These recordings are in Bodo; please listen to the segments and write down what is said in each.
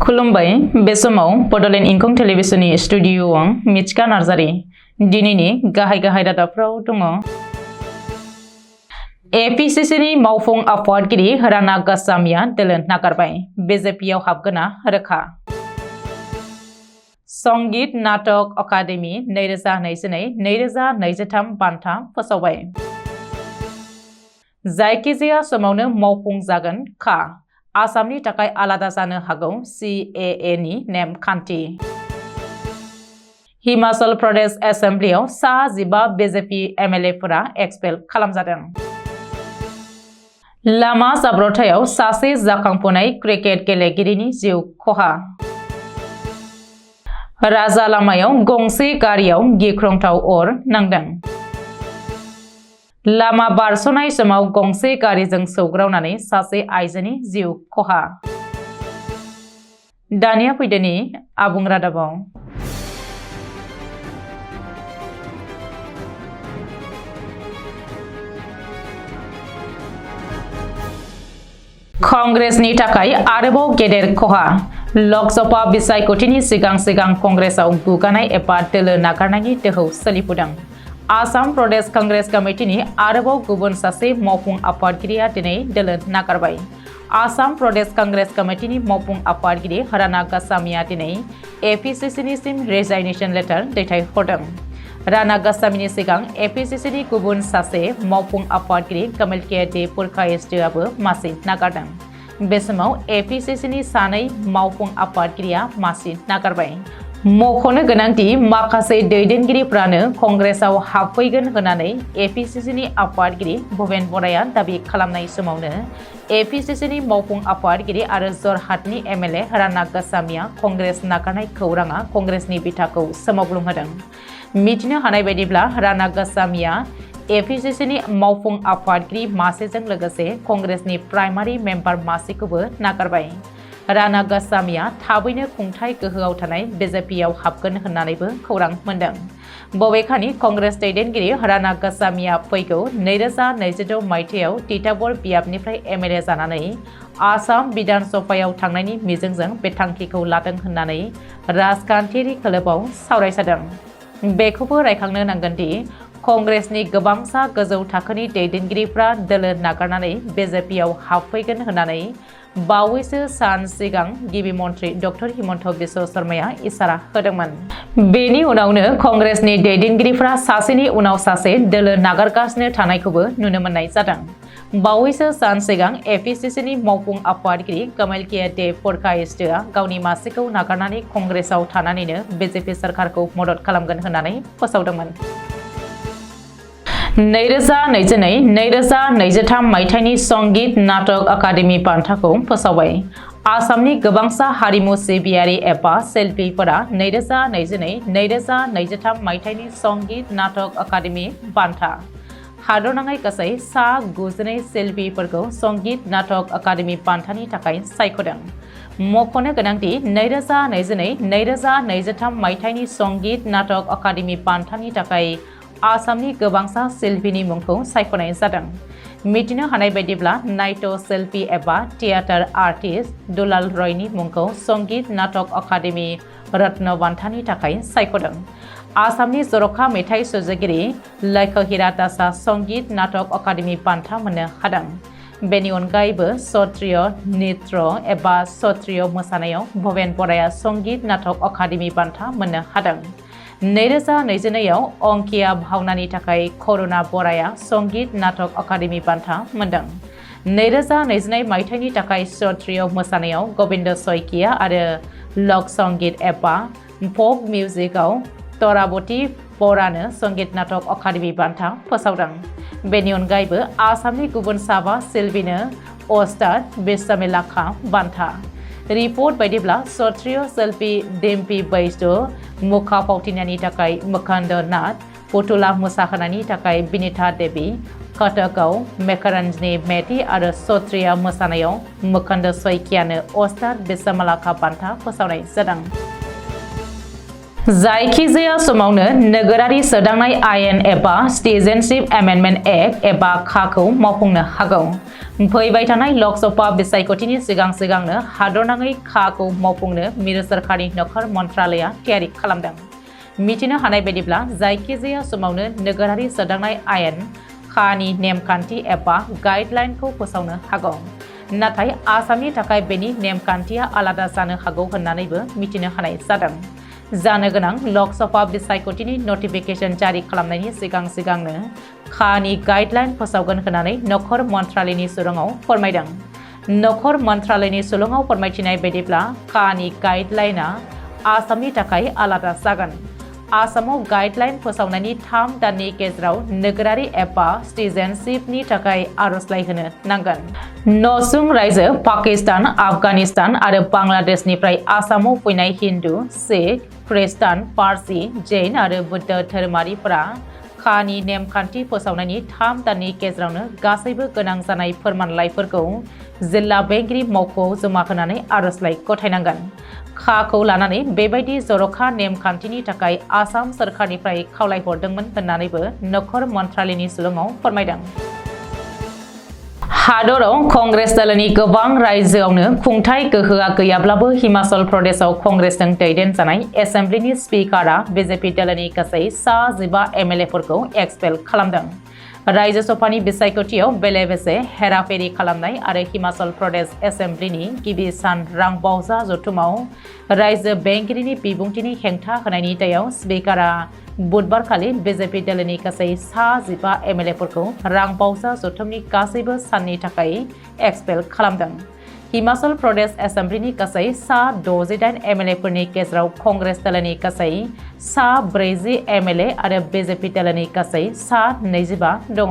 खुलुमबाय बे समाव बडोलेण्ड इंखं टेलिभिजननि स्टुडिय'आव मिथिका नार्जारी दिनैनि गाहाय रादाबफ्राव दङ। एपीसीसीनि मावफुं आफादगिरि राना गस्वामीआ दोलो नागारबाय, बीजेपीआव हाबगोना रोखा। संगीत नाटक अकादेमि 2022-2023 बान्था फोसावबाय। जायखिजाया समावनो मावफुं जागोन खा। आसामनि थाखाय आलादा जानो हागौ CAA नि नेमखान्थि। हिमाचल प्रदेश एसेम्ब्लियाव 15 बीजेपी MLA-फोरा एक्सपेल खालामजादों। लामा जाब्रबथायाव सासे जाखांफुनाय क्रिकेट गेलेगिरिनि जिउ खहा। राजा लामायाव गंसे गारियाव गिख्रंथाव अर नांदों। लामा बारस'नाय समाव गंसे गारिजों सौग्रावनानै सासे आइजोनि जिउ खहा। दानिया फैदोनि आबुं रादाबाव। कांग्रेसनि थाखाय आरोबाव गेदेर खहा। लकसभा बिसायख'थिनि सिगां कंग्रेसआव गुगानाय एबा दोलो नागारनायनि दोहौ सोलिफुदों। आसाम प्रदेश कांग्रेस कमिटिनि आरोबाव गुबुन सासे मावफुं आफादगिरिया दिनै दोलो नागारबाय। आसाम प्रदेश कांग्रेस कमिटिनि मावफुं आफादगिरि राना गस्वामीआ दिनै एपीसीसीनिसिम रिजाइनेशन लेटार दैथायहरदों। राना गस्वामीनि सिगां एपीसीसीनि गुबुन सासे मावफुं आफादगिरि कमल के पुरकायस्थआबो मासि नागारदों। बे समाव एपीसीसीनि सानै मावफुं आफादगिरिया मासि नागारबाय। मख'नो गोनांदि माखासे दैदेनगिरिफ्रानो कंग्रेसआव हाबफैगोन होननानै एपीसीसीनि आफादगिरि भुपेन बराया दाबि खालामनाय समावनो एपीसीसीनि मावफुं आफादगिरि आरो जरहाटनि MLA राना गस्वामीआ कंग्रेस नागारनाय खौराङा कंग्रेसनि बिथाखौ सोमावग्लुंहोदों। मिथिनो हानाय बायदिब्ला राना गस्वामीआ एपीसीसीनि मावफुं आफादगिरि मासेजों लोगोसे कंग्रेसनि प्राइमारि मेम्बार मासेखौबो नागारबाय। राना गस्वामीआ थाबैनो खुंथाय गोहोआव थानाय बीजेपीआव हाबगोन होननानैबो खौरां मोन्दों। बबेखानि कंग्रेस दैदेनगिरि राना गस्वामीआ फैगौ 2026 मायथाइयाव तिताबर बियाबनिफ्राय MLA जानानै आसाम बिधान सभायाव थांनायनि मिजिंजों बे थांखिखौ लादों होननानै राजखान्थियारि खोलोबाव सावरायजादों। बेखौबो रायखांनो नांगोनदि कंग्रेसनि गोबांसा गोजौ थाखोनि दैदेनगिरिफ्रा दोलो नागारनानै बीजेपीआव हाबफैगोन होननानै बावैसो सान सिगां गिबि मन्थ्रि डक्टर हिमन्त बिश्व शर्माया इसारा होदोंमोन। बेनि उनावनो कंग्रेसनि दैदेनगिरिफ्रा सासेनि उनाव सासे दोलो नागारगासिनो थानायखौबो नुनो मोननाय जादों। बावैसो सान सिगां एपीसीसीनि मावफुं आफादगिरि कमल के पुरकायस्थआ गावनि मासिखौ नागारनानै कंग्रेसआव थानानैनो बीजेपी सरकारखौ मदद खालामगोन होननानै फोसावदोंमोन। 2022-2023 मायथाइनि संगीत नाटक अकादेमि बान्थाखौ फोसावबाय। आसामनि गोबांसा हारिमु सिबियारि एबा शिल्पीफोरा 2022-2023 मायथाइनि संगीत नाटक अकादेमि बान्था हादरनाङै गासै 92 शिल्पीफोरखौ संगीत नाटक अकादेमि बान्थानि थाखाय सायख'दों। मख'नो गोनांदि 2022-2023 मायथाइनि संगीत नाटक अकादेमि बान्थानि थाखाय आसामनि गोबांसा शिल्पीनि मुंखौ सायख'नाय जादों। मिथिनो हानाय बायदिब्ला नाट्य शिल्पी एबा थियेटार आर्टिस्ट दुलाल रयनि मुंखौ संगीत नाटक अकादेमि रत्न बान्थानि थाखाय सायख'दों। आसामनि जर'खा मेथाइ सुजुगिरि लक्ष्यहीरा दासआ संगीत नाटक अकादेमि बान्था मोननो हादों। बेनि अनगायैबो सत्रिय नृत्य एबा सत्रिय मोसानायाव भुपेन बराया संगीत नाटक अकादेमि बान्था मोननो हादों। 2022 अंकिया भावनानि थाखाय करुणा बराया संगीत नाटक अकादेमि बान्था मोनदों। 2022 मायथाइनि थाखाय सत्रिय मोसानायाव गोविंद शइकिया आरो लक संगीत एबा फक मिउजिकआव तराबती बरानो संगीत नाटक अकादेमि बान्था फोसावदों। बेनि अनगायैबो आसामनि गुबुन साबा शिल्पीनो अस्ताद बिस्मिल्लाह बान्था। रिपर्ट बायदिब्ला सत्रिय शिल्पी डिम्पी बैष्ट, मुखा फावथिनायनि थाखाय मुकुन्द नाथ, पुतुला मोसाहोनायनि थाखाय बिनिता देवी, कथकआव मेकरन्जनी मेथी आरो सत्रिय मोसानायाव मुकुन्द शइकियानो अस्ताद बिस्मिल्लाह बान्था फोसावनाय जादों। जायखिजाया समावनो नोगोरारि सोदांनाय आयेन एबा सिटिजेनशिप एमेन्डमेन्ट एक्ट एबा खाखौ मावफुंनो हागौ। फैबाय थानाय लकसभा बिसायख'थिनि सिगांनो हादरनाङै खाखौ मावफुंनो मिरु सोरखारनि नखर मन्त्रालया थियारि खालामदों। मिथिनो हानाय बायदिब्ला जायखिजाया समावनो नोगोरारि सोदांनाय आयेन खानि नेमखान्थि एबा गाइडलाइनखौ फोसावनो हागौ। नाथाय आसामनि थाखाय बेनि नेमखान्थिया आलादा जानो हागौ होननानैबो मिथिनो हानाय जादों। जानो गोनां लकसभा बिसायख'थिनि नटिफिकेशन जारि खालामनायनि सिगांनो खानि गाइडलाइन फोसावगोन होननानै नखर मन्त्रालयनि सुलुङाव फोरमायदों। नखर मन्त्रालयनि सुलुङाव फोरमायथिनाय बायदिब्ला खानि गाइडलाइना आसामनि थाखाय आलादा जागोन। आसामाव गाइडलाइन फोसावनायनि 3 दाननि गेजेराव नोगोरारि एबा सिटिजेनशिपनि थाखाय आर'जलाइ होनो नांगोन। नसुं रायजो पाकिस्तान, आफगानिस्तान आरो बांलादेशनिफ्राय आसामाव फैनाय हिन्दु, सिख, खृष्टान, पारसि, जैन आरो बुद्ध धोरोमारिफोरा खानि नेमखान्थि फोसावनायनि 3 दाननि गेजेरावनो गासैबो गोनां जानाय फोरमानलाइफोरखौ जिल्ला बेंगिरि मावख'आव जमा होनानै आर'जलाइ गथायनांगोन। खाखौ लानानै बेबायदि जर'खा नेमखान्थिनि थाखाय आसाम सोरखारनिफ्राय खावलायहरदोंमोन होननानैबो नखर मन्त्रालयनि सुलुङाव फोरमायदों। हादराव कंग्रेस दलनि गोबां रायजोआवनो खुंथाय गोहोआ गैयाब्लाबो हिमाचल प्रदेशआव कंग्रेसजों दैदेनजानाय एसेम्ब्लिनि स्पिकारा बिजेपि दलनि गासै 15 एमएलएफोरखौ एक्सपेल खालामदों। रायजो सभानि बिसायख'थियाव बेले-बेजे हेराफेरि खालामनाय आरो हिमाचल प्रदेश एसेम्ब्लिनि गिबि सान रांबावजा जथुमाव रायजो बेंगिरिनि बिबुंथिनि हेंथा होनायनि दायाव स्पिकारा बुधबारखालि बिजेपि दलनि गासै 15 एमएलएफोरखौ रांबावजा जथुमनि गासैबो साननि थाखाय एक्सपेल खालामदों। हिमाचल प्रदेश एसेम्ब्लिनि गासै 68 एमएलएफोरनि गेजेराव कंग्रेस दलनि गासै 40 एमएलए आरो बिजेपि दलनि गासै 25 दङ।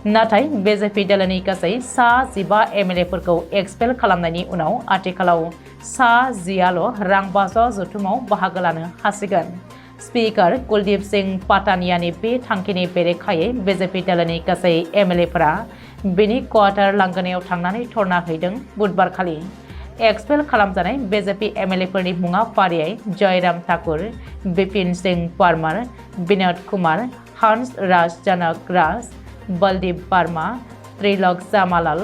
नाथाय बिजेपि दलनि गासै 15 एमएलएफोरखौ एक्सपेल खालामनायनि उनाव आथिखालाव 10 रांबावजा जथुमाव बाहागो लानो हासिगोन। स्पिकार कुलदीप सिंह पाटानियानि बे थांखिनि बेरेखायै बिजेपि दलनि गासै एमएलएफोरा बिनि क्वार्टार लांगोनायाव थांनानै धर्ना हैदों। बुधबारखालि एक्सपेल खालामजानाय बिजेपि एमएलएफोरनि मुङा फारियै जयराम ठाकुर, बिपिन सिंह परमार, विनोद कुमार, हंस राज जनक राज, बलदीप वर्मा, त्रिलोक जामालाल,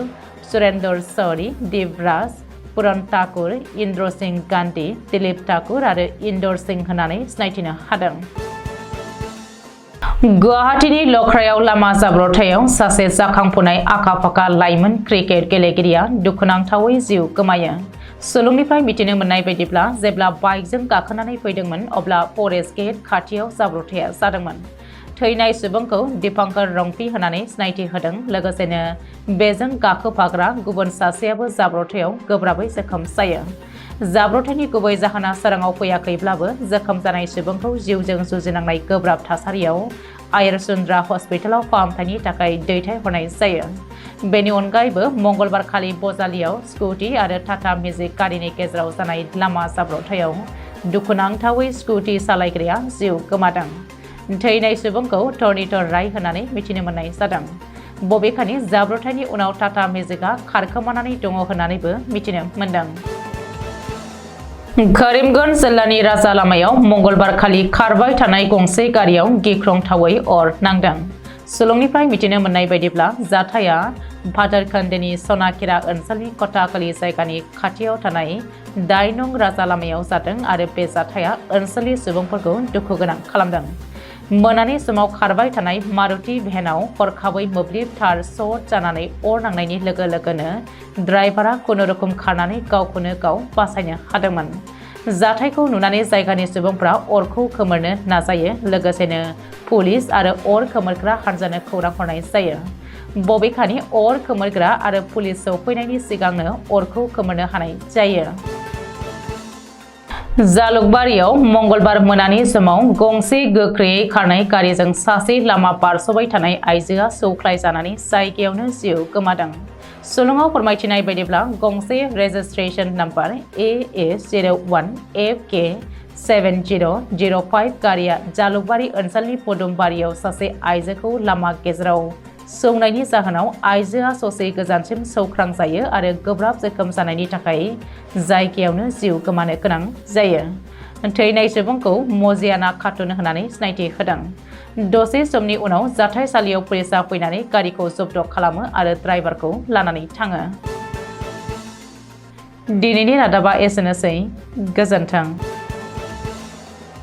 सुरेंद्र शौरी, देवराज, पुरन ठाकुर, इन्द्र सिंह गांधी, दिलीप ठाकुर आरो इन्दर सिंह होननानै सिनायथिनो हादों। गुवाहाटीनि लख्रायाव लामा जाब्रबथायाव सासे जाखांफुनाय आखा-फाखा लाइमोन क्रिकेट गेलेगिरिया दुखुनांथावै जिउ गोमायो। सुलुंनिफ्राय मिथिनो मोननाय बायदिब्ला जेब्ला बाइकजों गाखोनानै फैदोंमोन अब्ला फरेस्ट गेट खाथियाव जाब्रबथाया जादोंमोन। थैनाय सुबुंखौ दीपांकर रंपी होननानै सिनायथि होदों। लोगोसेनो बेजों गाखोफाग्रा गुबुन सासेयाबो जाब्रबथायाव गोब्राबै जोखोम जायो। जाब्रबथायनि गुबै जाहोना सोराङाव फैयाखैब्लाबो जोखोम जानाय सुबुंखौ जिउजों जुजिनांनाय गोब्राब थासारियाव आयुर्सुन्द्रा हस्पिटालाव फाहामथायनि थाखाय दैथायहरनाय जायो। बेनि अनगायैबो मंगलबारखालि बजालियाव स्कुटि आरो टाटा मेजिक गारिनि गेजेराव जानाय लामा जाब्रबथायाव दुखुनांथावै स्कुटि सालायग्राया जिउ गोमादों। थैनाय सुबुंखौ टर्निटर राय होननानै मिथिनो मोननाय जादों। बबेखानि जाब्रबथायनि उनाव टाटा मेजिकआ खारखोमानानै दङ होननानैबो मिथिनो मोनदों। करीमगंज जिल्लानि राजा लामायाव मंगलबारखालि खारबाय थानाय गंसे गारियाव गिख्रंथावै अर नांदों। सुलुंनिफ्राय मिथिनो मोननाय बायदिब्ला जाथाया भादरखोन्दोनि सनाखेरा ओनसोलनि कटाकली जायगानि खाथियाव थानाय 8 नं राजा लामायाव जादों आरो बे जाथाया ओनसोलनि सुबुंफोरखौ दुखुगोनां खालामदों। मोनानि समाव खारबाय थानाय मारुति भेनाव हरखाबै मोब्लिब तार सर्ट जानानै अर नांनायनि लोगो लोगोनो ड्राइभारा खुनुरुखुम खारनानै गावखौनो गाव बासायनो हादोंमोन। जाथायखौ नुनानै जायगानि सुबुंफ्रा अरखौ खोमोरनो नाजायो। लोगोसेनो पुलिस आरो अर खोमोरग्रा हानजानो खौरां हरनाय जायो। बबेखानि अर खोमोरग्रा आरो पुलिस सौफैनायनि सिगांनो अरखौ खोमोरनो हानाय जायो। जालुकबारियाव मंगलबार मोनानि समाव गंसे गोख्रैयै खारनाय गारिजों सासे लामा बारस'बाय थानाय आइजोआ सौख्लायजानानै जायगायावनो जिउ गोमादों। सुलुङाव फोरमायथिनाय बायदिब्ला गंसे रेजिस्ट्रेशन नम्बर AA001FK7005 गारिया जालुकबारि ओनसोलनि पदुमबारियाव सासे आइजोखौ लामा गेजेराव सौनायनि जाहोनाव आइजोआ ससे गोजानसिम सौख्रांजायो आरो गोब्राब जोखोम जानायनि थाखाय जायगायावनो जिउ गोमानो गोनां जायो। थैनाय सुबुंखौ मजियाना खाथुन होनानै सिनायथि होदों। दसे समनि उनाव जाथायसालियाव पुलिसा फैनानै गारिखौ जब्द खालामो आरो ड्राइभारखौ लानानै थाङो। दिनैनि रादाबा एसेनोसै। गोजोन्थों।